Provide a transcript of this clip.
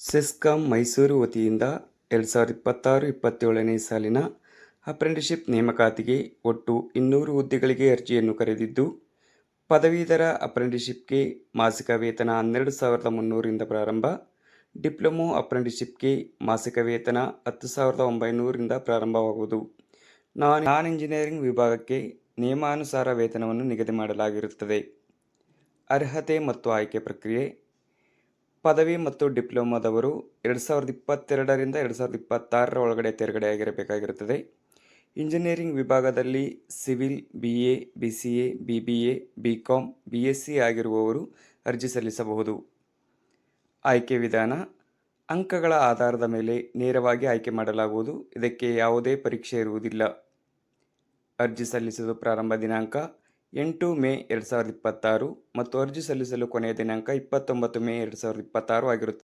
ಸೆಸ್ಕಾಂ ಮೈಸೂರು ವತಿಯಿಂದ 2026-27ನೇ ಸಾಲಿನ ಅಪ್ರೆಂಟಿಸ್ಶಿಪ್ ನೇಮಕಾತಿಗೆ ಒಟ್ಟು 200 ಹುದ್ದೆಗಳಿಗೆ ಅರ್ಜಿಯನ್ನು ಕರೆದಿದ್ದು, ಪದವೀಧರ ಅಪ್ರೆಂಟಿಸ್ಶಿಪ್ಗೆ ಮಾಸಿಕ ವೇತನ 12,300ರಿಂದ ಪ್ರಾರಂಭ, ಡಿಪ್ಲೊಮೊ ಅಪ್ರೆಂಟಿಸ್ಶಿಪ್ಗೆ ಮಾಸಿಕ ವೇತನ 10,900ರಿಂದ ಪ್ರಾರಂಭವಾಗುವುದು. ನಾನ್ ಇಂಜಿನಿಯರಿಂಗ್ ವಿಭಾಗಕ್ಕೆ ನಿಯಮಾನುಸಾರ ವೇತನವನ್ನು ನಿಗದಿ ಮಾಡಲಾಗಿರುತ್ತದೆ. ಅರ್ಹತೆ ಮತ್ತು ಆಯ್ಕೆ ಪ್ರಕ್ರಿಯೆ: ಪದವಿ ಮತ್ತು ಡಿಪ್ಲೊಮಾದವರು 2022ರಿಂದ 2026ರ ಒಳಗಡೆ ತೇರ್ಗಡೆಯಾಗಿರಬೇಕಾಗಿರುತ್ತದೆ. ಇಂಜಿನಿಯರಿಂಗ್ ವಿಭಾಗದಲ್ಲಿ civil, BA, BCA, BBA, BCom, BSc ಆಗಿರುವವರು ಅರ್ಜಿ ಸಲ್ಲಿಸಬಹುದು. ಆಯ್ಕೆ ವಿಧಾನ: ಅಂಕಗಳ ಆಧಾರದ ಮೇಲೆ ನೇರವಾಗಿ ಆಯ್ಕೆ ಮಾಡಲಾಗುವುದು. ಇದಕ್ಕೆ ಯಾವುದೇ ಪರೀಕ್ಷೆ ಇರುವುದಿಲ್ಲ. ಅರ್ಜಿ ಸಲ್ಲಿಸಲು ಪ್ರಾರಂಭ ದಿನಾಂಕ 8 ಮೇ 2026 ಮತ್ತು ಅರ್ಜಿ ಸಲ್ಲಿಸಲು ಕೊನೆಯ ದಿನಾಂಕ 29 ಮೇ 2026 ಆಗಿರುತ್ತದೆ.